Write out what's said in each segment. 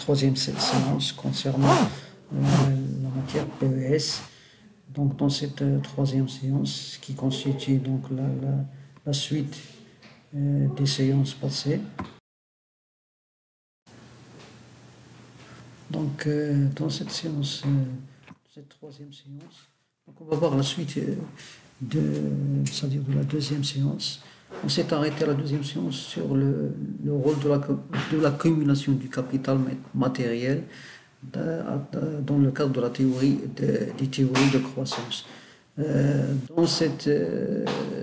troisième séance concernant la matière PES. Donc dans cette troisième séance qui constitue donc la suite des séances passées. Donc dans cette séance, cette troisième séance, donc on va voir la suite c'est-à-dire de la deuxième séance. On s'est arrêté à la deuxième séance sur le rôle de l'accumulation du capital matériel dans le cadre de la théorie des théories de croissance. Dans cette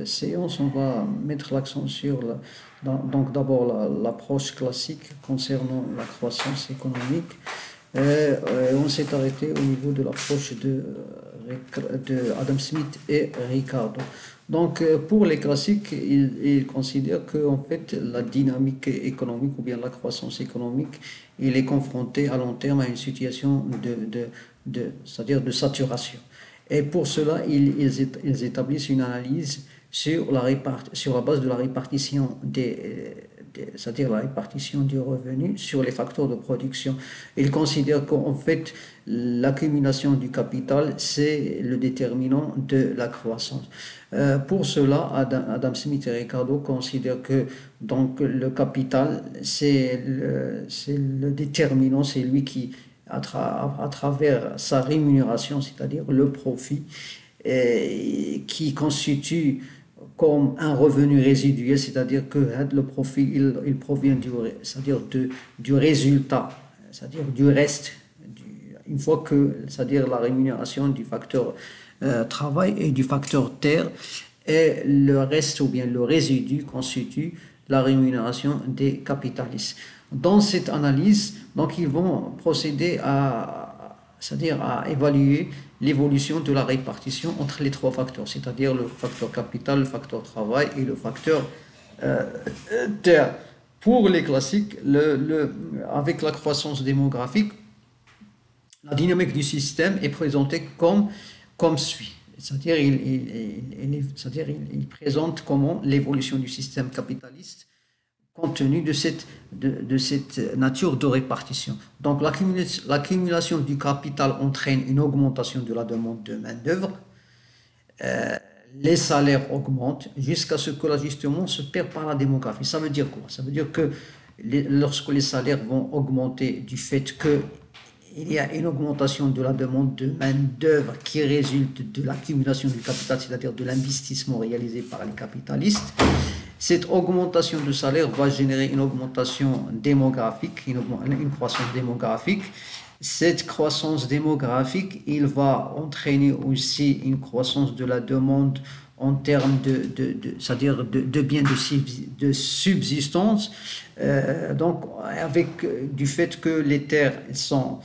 séance, on va mettre l'accent sur donc d'abord l'approche classique concernant la croissance économique. On s'est arrêté au niveau de l'approche de Adam Smith et Ricardo. Donc pour les classiques, ils considèrent que en fait la dynamique économique ou bien la croissance économique, il est confronté à long terme à une situation c'est-à-dire de saturation. Et pour cela, ils établissent une analyse sur la base de la répartition c'est-à-dire la répartition du revenu sur les facteurs de production. Ils considèrent qu'en fait, l'accumulation du capital, c'est le déterminant de la croissance. Pour cela, Adam Smith et Ricardo considèrent que donc, le capital, c'est le déterminant, c'est lui qui, à travers sa rémunération, c'est-à-dire le profit, qui constitue comme un revenu résiduel, c'est-à-dire que le profit, il provient du résultat, c'est-à-dire du reste, une fois que, c'est-à-dire la rémunération du facteur travail et du facteur terre, et le reste ou bien le résidu constitue la rémunération des capitalistes. Dans cette analyse, donc ils vont procéder c'est-à-dire à évaluer l'évolution de la répartition entre les trois facteurs, c'est-à-dire le facteur capital, le facteur travail et le facteur terre. Pour les classiques, avec la croissance démographique, la dynamique du système est présentée comme suit. C'est-à-dire il présente comment l'évolution du système capitaliste compte tenu de cette nature de répartition. Donc l'accumulation du capital entraîne une augmentation de la demande de main-d'œuvre. Les salaires augmentent jusqu'à ce que l'ajustement se perd par la démographie. Ça veut dire quoi? Ça veut dire que lorsque les salaires vont augmenter du fait qu'il y a une augmentation de la demande de main-d'œuvre qui résulte de l'accumulation du capital, c'est-à-dire de l'investissement réalisé par les capitalistes, cette augmentation de salaire va générer une augmentation démographique, une croissance démographique. Cette croissance démographique, il va entraîner aussi une croissance de la demande en termes c'est-à-dire de biens de subsistance. Donc, avec du fait que les terres elles sont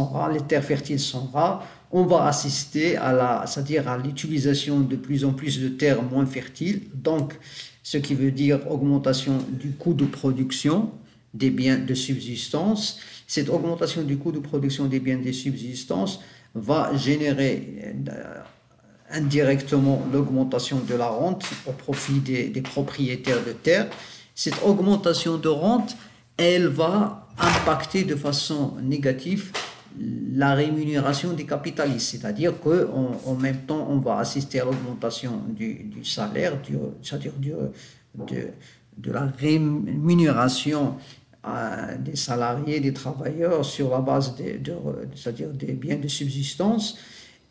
rares, les terres fertiles sont rares, on va assister c'est-à-dire à l'utilisation de plus en plus de terres moins fertiles, donc ce qui veut dire augmentation du coût de production des biens de subsistance. Cette augmentation du coût de production des biens de subsistance va générer indirectement l'augmentation de la rente au profit des propriétaires de terres. Cette augmentation de rente, elle va impacter de façon négative la rémunération des capitalistes, c'est-à-dire qu'en même temps, on va assister à l'augmentation du salaire, c'est-à-dire de la rémunération des salariés, des travailleurs sur la base c'est-à-dire des biens de subsistance,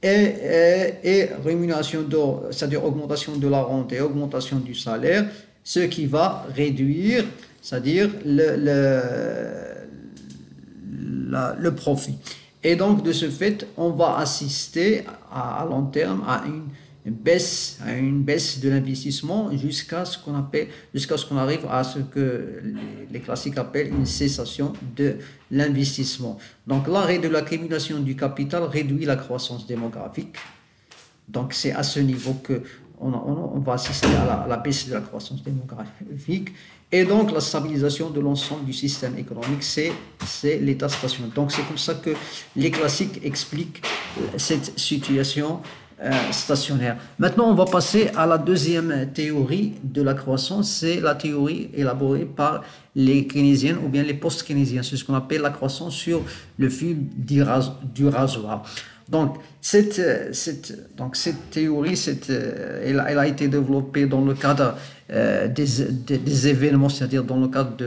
et rémunération c'est-à-dire augmentation de la rente et augmentation du salaire, ce qui va réduire, c'est-à-dire le profit. Et donc, de ce fait, on va assister à long terme à une baisse de l'investissement jusqu'à ce qu'on arrive à ce que les classiques appellent une cessation de l'investissement. Donc, l'arrêt de l'accumulation du capital réduit la croissance démographique. Donc, c'est à ce niveau que on va assister à la baisse de la croissance démographique. Et donc, la stabilisation de l'ensemble du système économique, c'est l'état stationnel. Donc, c'est comme ça que les classiques expliquent cette situation stationnaire. Maintenant, on va passer à la deuxième théorie de la croissance, c'est la théorie élaborée par les keynésiens ou bien les post-keynésiens, c'est ce qu'on appelle la croissance sur le fil du rasoir. Donc, cette théorie, elle a été développée dans le cadre des événements, c'est-à-dire dans le cadre du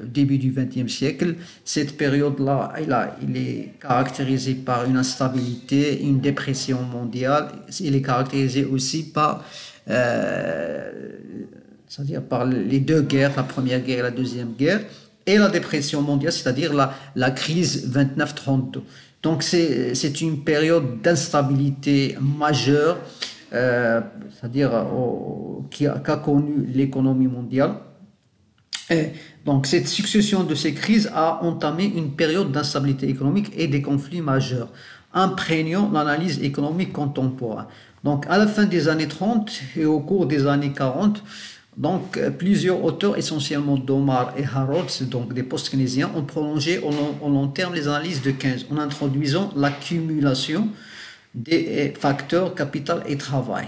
début du XXe siècle. Cette période-là, il est caractérisée par une instabilité, une dépression mondiale. Il est caractérisé aussi par, c'est-à-dire par les deux guerres, la première guerre et la deuxième guerre, et la dépression mondiale, c'est-à-dire la crise 29-32. Donc c'est une période d'instabilité majeure, c'est-à-dire qu'a connu l'économie mondiale. Et donc cette succession de ces crises a entamé une période d'instabilité économique et des conflits majeurs, imprégnant l'analyse économique contemporaine. Donc à la fin des années 30 et au cours des années 40, donc, plusieurs auteurs, essentiellement Domar et Harrod, donc des post-keynésiens, ont prolongé au long terme les analyses de Keynes en introduisant l'accumulation des facteurs capital et travail.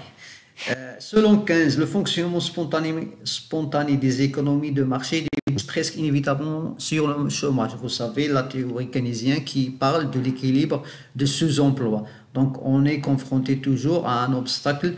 Selon Keynes, le fonctionnement spontané des économies de marché débouche presque inévitablement sur le chômage. Vous savez, la théorie keynésienne qui parle de l'équilibre de sous-emploi. Donc, on est confronté toujours à un obstacle.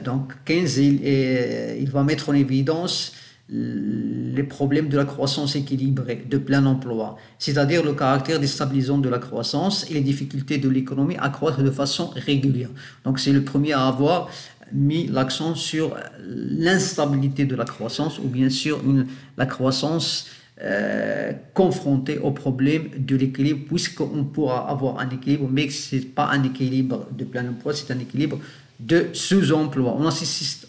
Donc, Keynes, il va mettre en évidence les problèmes de la croissance équilibrée, de plein emploi, c'est-à-dire le caractère déstabilisant de la croissance et les difficultés de l'économie à croître de façon régulière. Donc, c'est le premier à avoir mis l'accent sur l'instabilité de la croissance ou bien sûr la croissance confrontée au problème de l'équilibre, puisqu'on pourra avoir un équilibre, mais ce n'est pas un équilibre de plein emploi, c'est un équilibre de sous-emploi. On assiste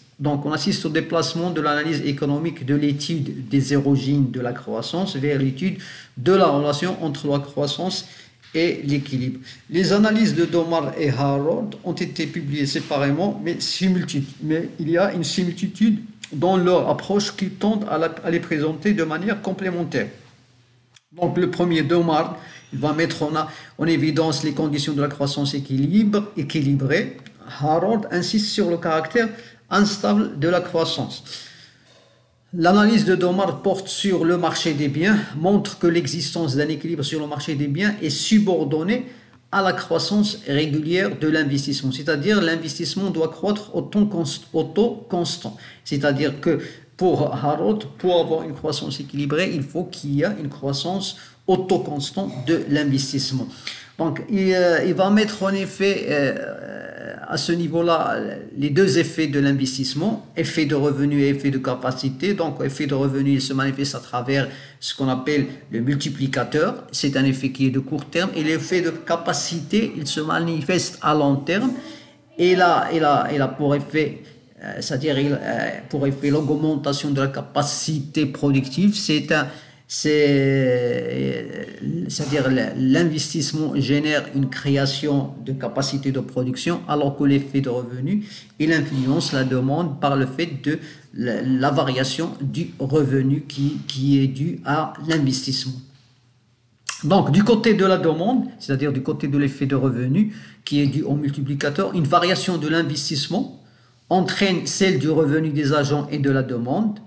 au déplacement de l'analyse économique de l'étude des origines de la croissance vers l'étude de la relation entre la croissance et l'équilibre. Les analyses de Domar et Harrod ont été publiées séparément, mais il y a une similitude dans leur approche qui tendent à les présenter de manière complémentaire. Donc le premier, Domar, il va mettre en évidence les conditions de la croissance équilibrée. Harrod insiste sur le caractère instable de la croissance. L'analyse de Domar porte sur le marché des biens, montre que l'existence d'un équilibre sur le marché des biens est subordonnée à la croissance régulière de l'investissement, c'est-à-dire l'investissement doit croître au taux constant, c'est-à-dire que pour Harrod, pour avoir une croissance équilibrée, il faut qu'il y ait une croissance au taux constant de l'investissement. Donc, il va mettre en effet à ce niveau-là les deux effets de l'investissement, effet de revenu et effet de capacité. Donc, effet de revenu, il se manifeste à travers ce qu'on appelle le multiplicateur. C'est un effet qui est de court terme. Et l'effet de capacité, il se manifeste à long terme. Et là pour effet, c'est-à-dire pour effet l'augmentation de la capacité productive, c'est-à-dire l'investissement génère une création de capacité de production, alors que l'effet de revenu, il influence la demande par le fait de la variation du revenu qui est due à l'investissement. Donc, du côté de la demande, c'est-à-dire du côté de l'effet de revenu qui est dû au multiplicateur, une variation de l'investissement entraîne celle du revenu des agents et de la demande.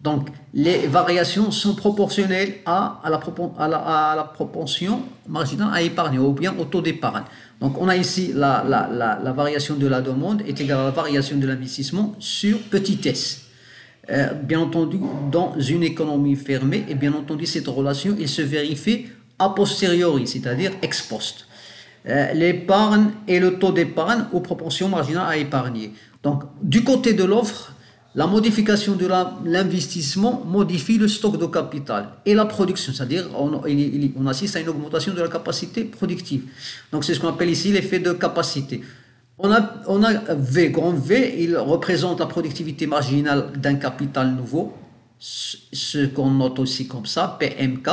Donc, les variations sont proportionnelles à la propension marginale à épargner ou bien au taux d'épargne. Donc, on a ici la variation de la demande est égale à la variation de l'investissement sur petit s. Bien entendu, dans une économie fermée, et bien entendu, cette relation elle se vérifie a posteriori, c'est-à-dire ex post. L'épargne et le taux d'épargne aux propensions marginales à épargner. Donc, du côté de l'offre, la modification de l'investissement modifie le stock de capital et la production, c'est-à-dire on assiste à une augmentation de la capacité productive. Donc c'est ce qu'on appelle ici l'effet de capacité. On a V, grand V, il représente la productivité marginale d'un capital nouveau, ce qu'on note aussi comme ça, PMK,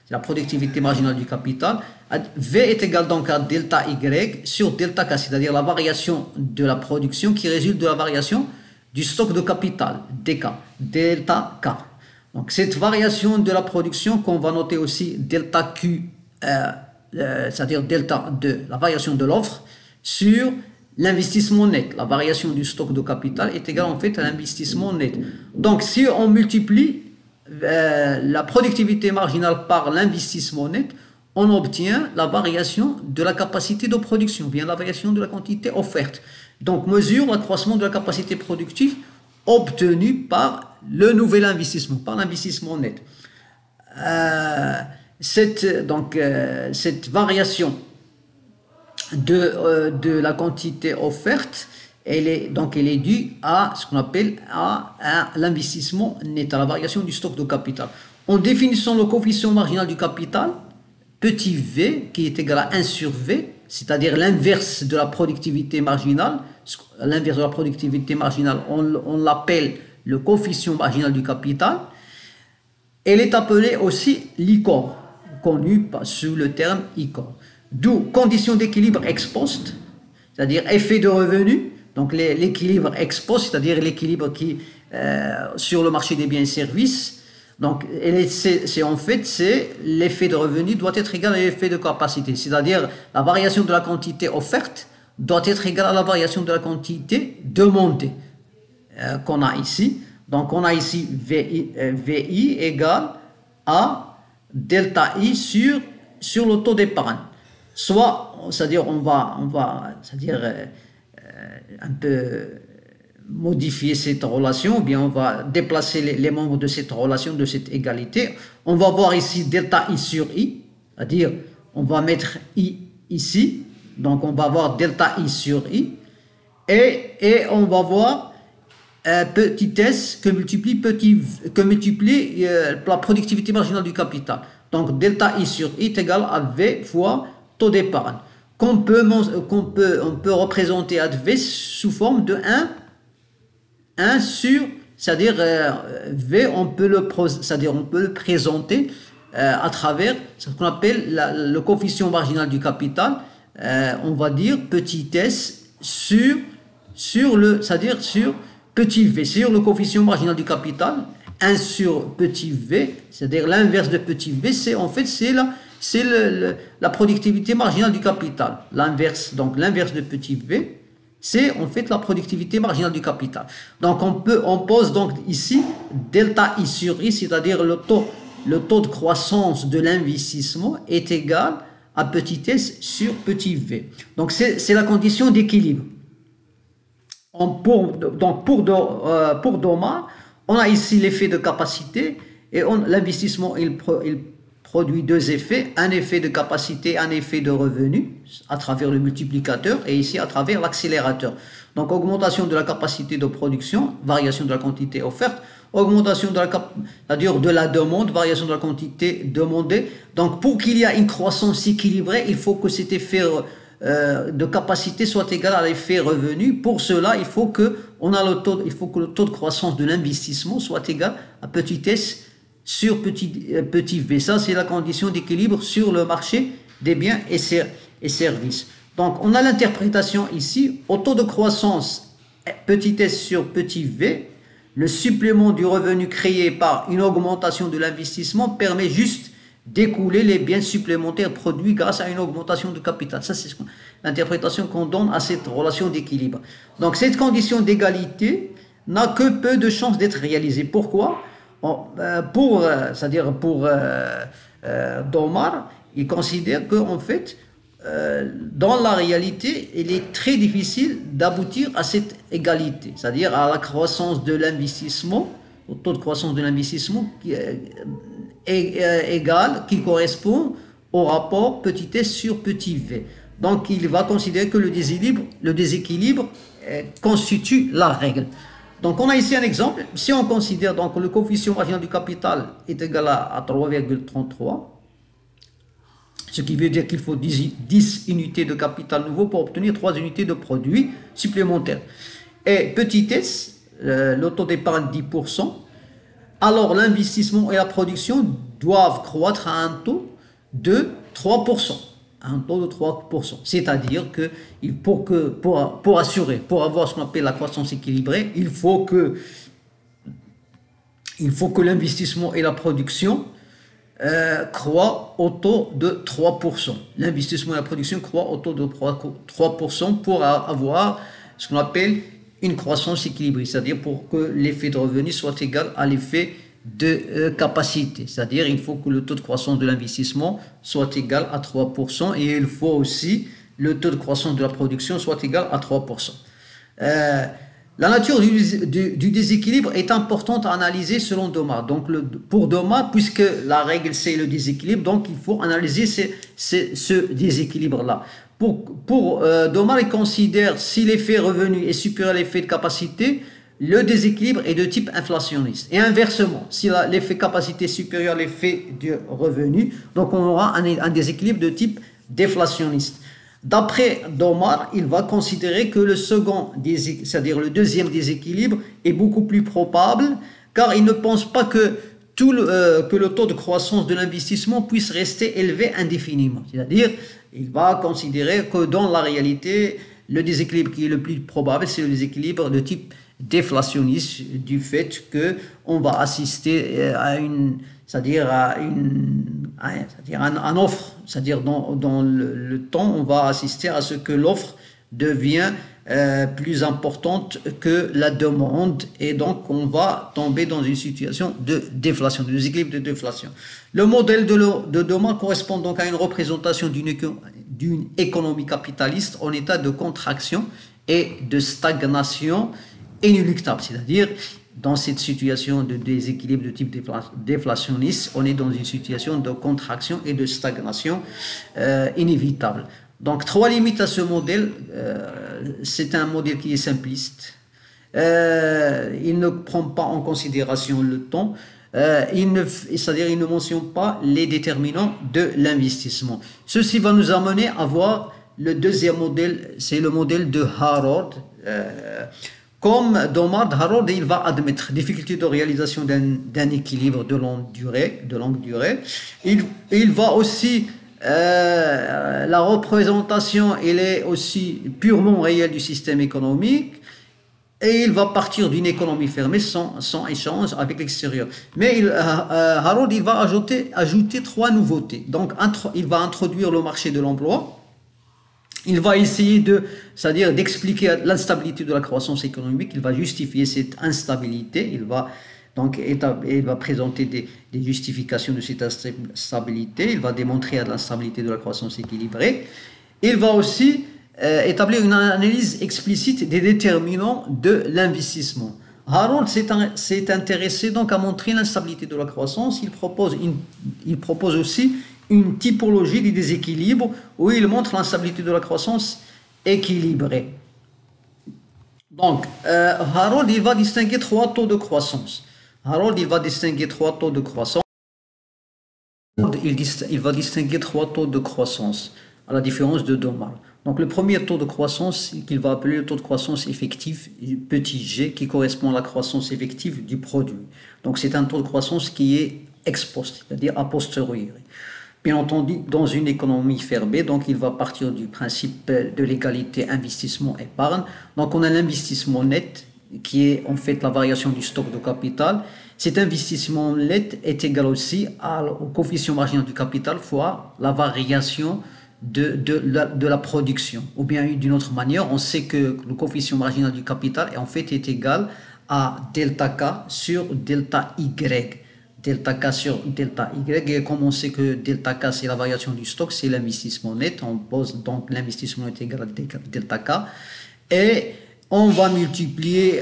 c'est la productivité marginale du capital. V est égal donc à delta Y sur delta K, c'est-à-dire la variation de la production qui résulte de la variation du stock de capital, DK, delta K. Donc cette variation de la production qu'on va noter aussi delta Q, c'est-à-dire delta de la variation de l'offre sur l'investissement net. La variation du stock de capital est égale en fait à l'investissement net. Donc si on multiplie la productivité marginale par l'investissement net, on obtient la variation de la capacité de production, bien la variation de la quantité offerte. Donc mesure l'accroissement de la capacité productive obtenue par le nouvel investissement, par l'investissement net. Cette variation de la quantité offerte, elle est due à ce qu'on appelle à l'investissement net, à la variation du stock de capital. En définissant le coefficient marginal du capital, petit v, qui est égal à 1 sur v, c'est-à-dire l'inverse de la productivité marginale, l'inverse de la productivité marginale, on l'appelle le coefficient marginal du capital. Elle est appelée aussi l'ICOR, connu sous le terme ICOR. D'où condition d'équilibre ex post, c'est-à-dire effet de revenu, donc l'équilibre ex post, c'est-à-dire l'équilibre qui sur le marché des biens et services. Donc c'est l'effet de revenu doit être égal à l'effet de capacité, c'est-à-dire la variation de la quantité offerte doit être égale à la variation de la quantité demandée qu'on a ici. Donc on a ici VI égale à delta I sur le taux d'épargne. Soit, c'est-à-dire on va un peu modifier cette relation, ou bien on va déplacer les membres de cette relation, de cette égalité. On va voir ici delta I sur I, c'est-à-dire on va mettre I ici, donc on va voir delta I sur I, et on va voir petit s que multiplie la productivité marginale du capital. Donc delta I sur I est égal à V fois taux d'épargne, on peut représenter à V sous forme de 1 sur, c'est-à-dire V, on peut le présenter à travers ce qu'on appelle le coefficient marginal du capital, on va dire petit s sur petit v, sur le coefficient marginal du capital, 1 sur petit v, c'est-à-dire l'inverse de petit v, c'est la productivité marginale du capital. L'inverse de petit v, c'est en fait la productivité marginale du capital. Donc on pose donc ici delta I sur I, c'est-à-dire le taux de croissance de l'investissement est égal à petit s sur petit v. Donc c'est la condition d'équilibre. Pour Domar, on a ici l'effet de capacité, et l'investissement il produit deux effets, un effet de capacité, un effet de revenu à travers le multiplicateur, et ici à travers l'accélérateur. Donc augmentation de la capacité de production, variation de la quantité offerte, augmentation de la demande, variation de la quantité demandée. Donc pour qu'il y ait une croissance équilibrée, il faut que cet effet de capacité soit égal à l'effet revenu. Pour cela, il faut que le taux de croissance de l'investissement soit égal à petit s sur petit v. Ça, c'est la condition d'équilibre sur le marché des biens et services. Donc, on a l'interprétation ici, au taux de croissance petit s sur petit v, le supplément du revenu créé par une augmentation de l'investissement permet juste d'écouler les biens supplémentaires produits grâce à une augmentation de capital. Ça, c'est l'interprétation qu'on donne à cette relation d'équilibre. Donc, cette condition d'égalité n'a que peu de chances d'être réalisée. Pourquoi? Pour Domar, il considère qu'en fait, dans la réalité, il est très difficile d'aboutir à cette égalité, c'est-à-dire à la croissance de l'investissement, au taux de croissance de l'investissement qui qui correspond au rapport petit s sur petit v. Donc il va considérer que le déséquilibre constitue la règle. Donc on a ici un exemple. Si on considère donc le coefficient marginal du capital est égal à 3,33, ce qui veut dire qu'il faut 10 unités de capital nouveau pour obtenir 3 unités de produits supplémentaires. Et petit s, le taux d'épargne 10%, alors l'investissement et la production doivent croître à un taux de 3%. Un taux de 3%. C'est-à-dire que pour avoir ce qu'on appelle la croissance équilibrée, il faut que l'investissement et la production croît au taux de 3%. L'investissement et la production croît au taux de 3% pour avoir ce qu'on appelle une croissance équilibrée, c'est-à-dire pour que l'effet de revenu soit égal à l'effet de capacité. C'est-à-dire il faut que le taux de croissance de l'investissement soit égal à 3% et il faut aussi le taux de croissance de la production soit égal à 3%. La nature du déséquilibre est importante à analyser selon Domar. Donc, pour Domar, puisque la règle c'est le déséquilibre, donc il faut analyser ce déséquilibre-là. Pour Domar, il considère si l'effet revenu est supérieur à l'effet de capacité, le déséquilibre est de type inflationniste. Et inversement, si l'effet capacité est supérieur à l'effet du revenu, donc on aura un déséquilibre de type déflationniste. D'après Domar, il va considérer que le second, c'est-à-dire le deuxième déséquilibre, est beaucoup plus probable, car il ne pense pas que le taux de croissance de l'investissement puisse rester élevé indéfiniment. C'est-à-dire, il va considérer que dans la réalité, le déséquilibre qui est le plus probable, c'est le déséquilibre de type déflationniste, du fait qu'on va assister à une, c'est-à-dire à un offre, c'est-à-dire dans le temps, on va assister à ce que l'offre devient plus importante que la demande et donc on va tomber dans une situation de déflation, de déséquilibre de déflation. Le modèle de Domar correspond donc à une représentation d'une économie capitaliste en état de contraction et de stagnation inéluctable, c'est-à-dire dans cette situation de déséquilibre de type déflationniste, on est dans une situation de contraction et de stagnation inévitable. Donc, trois limites à ce modèle. C'est un modèle qui est simpliste. Il ne prend pas en considération le temps. C'est-à-dire il ne mentionne pas les déterminants de l'investissement. Ceci va nous amener à voir le deuxième modèle, c'est le modèle de Harrod. Comme Domar, Harrod, il va admettre difficulté de réalisation d'un équilibre de longue durée. Il va aussi, la représentation, elle est aussi purement réelle du système économique, et il va partir d'une économie fermée sans échange avec l'extérieur. Mais Harrod, il va ajouter trois nouveautés. Donc, il va introduire le marché de l'emploi. Il va essayer c'est-à-dire d'expliquer l'instabilité de la croissance économique. Il va justifier cette instabilité. Il va présenter des justifications de cette instabilité. Il va démontrer l'instabilité de la croissance équilibrée. Il va aussi établir une analyse explicite des déterminants de l'investissement. Harrod s'est intéressé donc à montrer l'instabilité de la croissance. Il propose aussi une typologie des déséquilibres où il montre l'instabilité de la croissance équilibrée. Donc, Harrod, il va distinguer trois taux de croissance. Il va distinguer trois taux de croissance, à la différence de Domar. Donc, le premier taux de croissance qu'il va appeler le taux de croissance effectif, petit g, qui correspond à la croissance effective du produit. Donc, c'est un taux de croissance qui est ex post, c'est-à-dire a posteriori. Bien entendu, dans une économie fermée, donc il va partir du principe de l'égalité investissement-épargne. Donc on a l'investissement net, qui est en fait la variation du stock de capital. Cet investissement net est égal aussi au coefficient marginal du capital fois la variation de la production. Ou bien d'une autre manière, on sait que le coefficient marginal du capital est égal à delta K sur delta Y. Delta K sur delta Y, et comme on sait que delta K c'est la variation du stock, c'est l'investissement net, on pose donc l'investissement est égal à delta K, et on va multiplier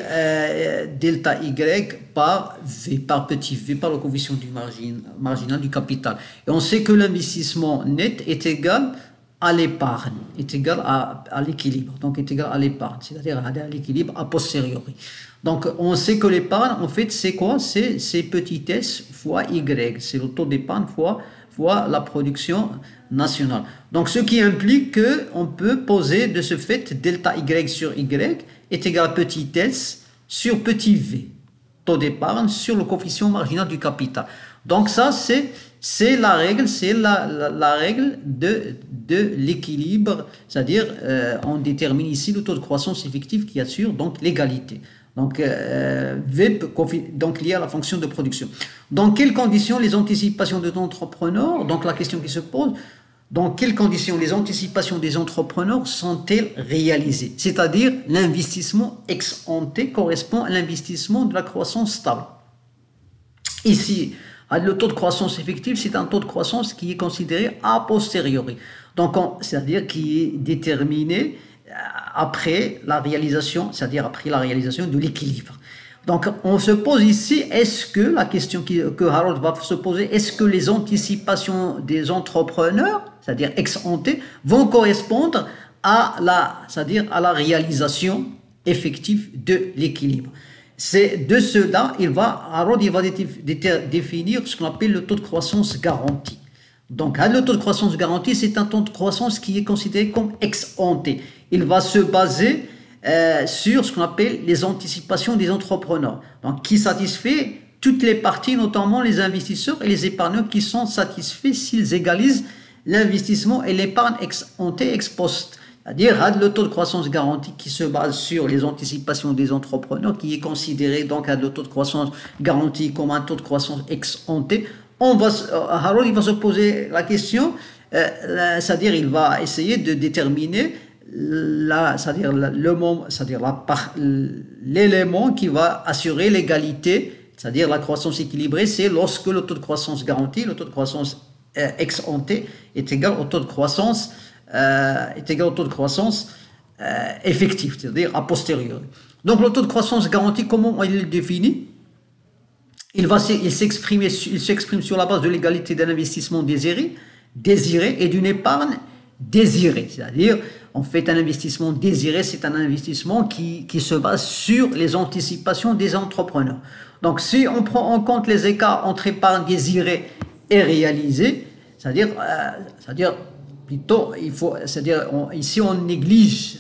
delta Y par V, par petit v, par le coefficient du marginal du capital. Et on sait que l'investissement net est égal à l'épargne, est égal à l'équilibre, donc est égal à l'épargne, c'est-à-dire à l'équilibre a posteriori. Donc, on sait que l'épargne, en fait, c'est quoi? C'est petit s fois y. C'est le taux d'épargne fois la production nationale. Donc, ce qui implique qu'on peut poser de ce fait delta y sur y est égal à petit s sur petit v. Taux d'épargne sur le coefficient marginal du capital. Donc, ça, c'est la règle, la règle de l'équilibre. C'est-à-dire, on détermine ici le taux de croissance effective qui assure donc l'égalité. Donc, VIP, donc lié à la fonction de production. Dans quelles conditions les anticipations de l'entrepreneur, donc la question qui se pose, dans quelles conditions les anticipations des entrepreneurs sont-elles réalisées? C'est-à-dire, l'investissement ex ante correspond à l'investissement de la croissance stable. Ici, le taux de croissance effective, c'est un taux de croissance qui est considéré a posteriori. Donc, c'est-à-dire qui est déterminé après la réalisation, c'est-à-dire après la réalisation de l'équilibre. Donc, on se pose ici, est-ce que, la question que Harold va se poser, est-ce que les anticipations des entrepreneurs, c'est-à-dire ex ante, vont correspondre à c'est-à-dire à la réalisation effective de l'équilibre? C'est de cela, Harold va définir ce qu'on appelle le taux de croissance garanti. Donc, le taux de croissance garanti, c'est un taux de croissance qui est considéré comme ex ante. Il va se baser sur ce qu'on appelle les anticipations des entrepreneurs, donc qui satisfait toutes les parties, notamment les investisseurs et les épargnants qui sont satisfaits s'ils égalisent l'investissement et l'épargne ex ante ex post. C'est-à-dire le taux de croissance garanti qui se base sur les anticipations des entrepreneurs, qui est considéré donc le taux de croissance garanti comme un taux de croissance ex ante. Harold il va se poser la question, c'est-à-dire il va essayer de déterminer l'élément qui va assurer l'égalité, c'est-à-dire la croissance équilibrée, c'est lorsque le taux de croissance garanti, le taux de croissance ex ante est égal au taux de croissance effectif, c'est-à-dire a posteriori. Donc le taux de croissance garanti, comment il est défini? Il s'exprime sur la base de l'égalité d'un investissement désiré et d'une épargne désirée. C'est-à-dire, en fait, un investissement désiré, c'est un investissement qui se base sur les anticipations des entrepreneurs. Donc, si on prend en compte les écarts entre épargne désirée et réalisée, c'est-à-dire plutôt, ici on néglige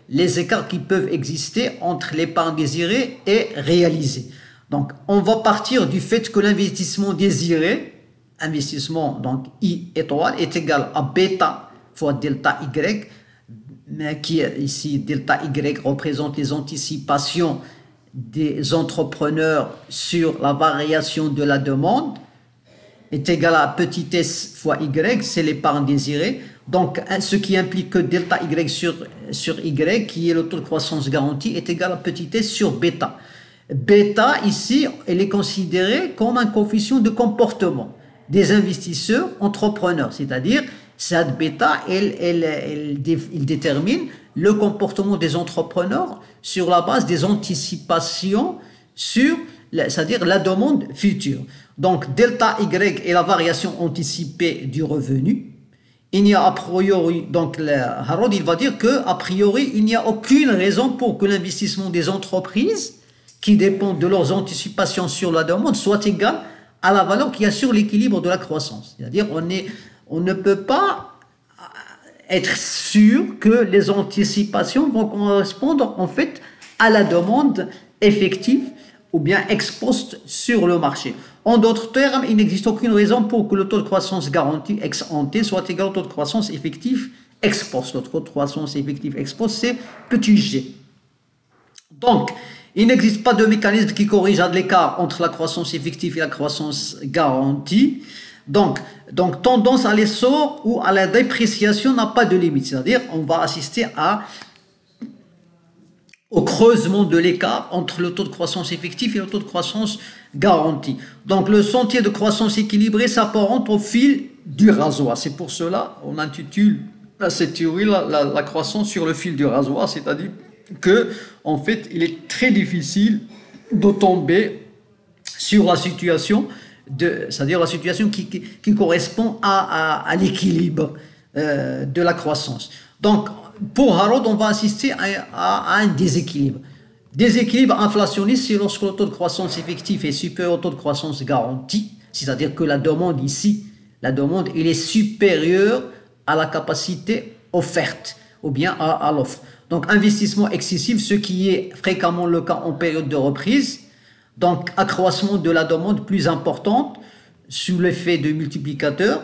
les écarts qui peuvent exister entre l'épargne désirée et réalisée. Donc, on va partir du fait que l'investissement désiré, investissement donc I étoile, est égal à bêta fois delta Y, mais qui ici, delta Y représente les anticipations des entrepreneurs sur la variation de la demande, est égal à petit s fois Y, c'est l'épargne désirée. Donc, ce qui implique que delta Y sur Y, qui est le taux de croissance garanti, est égal à petit s sur bêta. Bêta, ici, elle est considérée comme un coefficient de comportement des investisseurs entrepreneurs, c'est-à-dire cette bêta, il détermine le comportement des entrepreneurs sur la base des anticipations c'est-à-dire la demande future. Donc, delta Y est la variation anticipée du revenu. Il n'y a a priori, donc Harold il va dire qu'a priori, il n'y a aucune raison pour que l'investissement des entreprises qui dépendent de leurs anticipations sur la demande soit égal à la valeur qui assure l'équilibre de la croissance. C'est-à-dire on ne peut pas être sûr que les anticipations vont correspondre en fait à la demande effective ou bien ex post sur le marché. En d'autres termes, il n'existe aucune raison pour que le taux de croissance garanti ex ante soit égal au taux de croissance effectif ex post. Le taux de croissance effectif ex post, c'est petit g. Donc, il n'existe pas de mécanisme qui corrige l'écart entre la croissance effective et la croissance garantie. Donc tendance à l'essor ou à la dépréciation n'a pas de limite. C'est-à-dire, on va assister au creusement de l'écart entre le taux de croissance effectif et le taux de croissance garanti. Donc, le sentier de croissance équilibrée s'apparente au fil du rasoir. C'est pour cela qu'on intitule cette théorie la croissance sur le fil du rasoir, c'est-à-dire que, en fait, il est très difficile de tomber sur la situation, c'est-à-dire la situation qui correspond à l'équilibre de la croissance. Donc, pour Harold, on va assister à un déséquilibre. Déséquilibre inflationniste, c'est lorsque le taux de croissance effectif est supérieur au taux de croissance garanti, c'est-à-dire que la demande ici, il est supérieure à la capacité offerte ou bien à l'offre. Donc, investissement excessif, ce qui est fréquemment le cas en période de reprise. Donc, accroissement de la demande plus importante sous l'effet de multiplicateur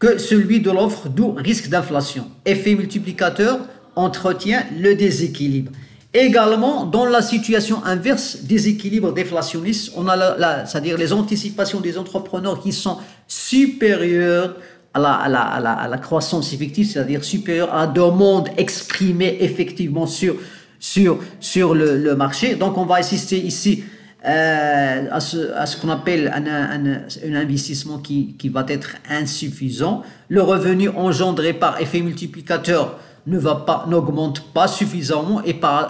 que celui de l'offre, d'où risque d'inflation. Effet multiplicateur entretient le déséquilibre. Également, dans la situation inverse, déséquilibre déflationniste, on a c'est-à-dire les anticipations des entrepreneurs qui sont supérieures à la croissance effective, c'est-à-dire supérieure à la demande exprimée effectivement sur le marché. Donc, on va assister ici à ce qu'on appelle un investissement qui va être insuffisant. Le revenu engendré par effet multiplicateur n'augmente pas suffisamment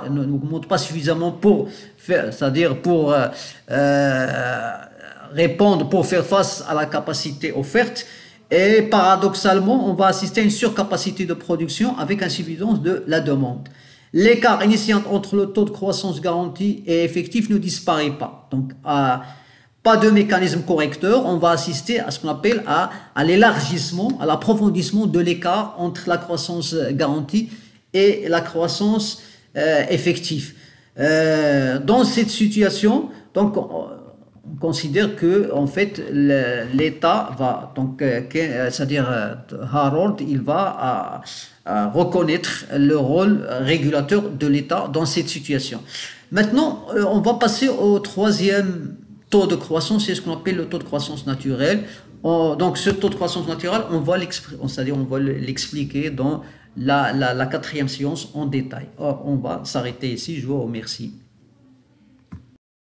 n'augmente pas suffisamment pour faire, c'est-à-dire pour répondre, pour faire face à la capacité offerte. Et paradoxalement, on va assister à une surcapacité de production avec insuffisance de la demande. L'écart initial entre le taux de croissance garanti et effectif ne disparaît pas. Donc, pas de mécanisme correcteur, on va assister à ce qu'on appelle à l'élargissement, à l'approfondissement de l'écart entre la croissance garantie et la croissance effective. Dans cette situation, donc, on considère que en fait l'État va donc c'est-à-dire Harold il va reconnaître le rôle régulateur de l'État dans cette situation. Maintenant, on va passer au troisième taux de croissance, c'est ce qu'on appelle le taux de croissance naturel. Donc ce taux de croissance naturel, on va l'expliquer dans la quatrième séance en détail. On va s'arrêter ici, je vous remercie.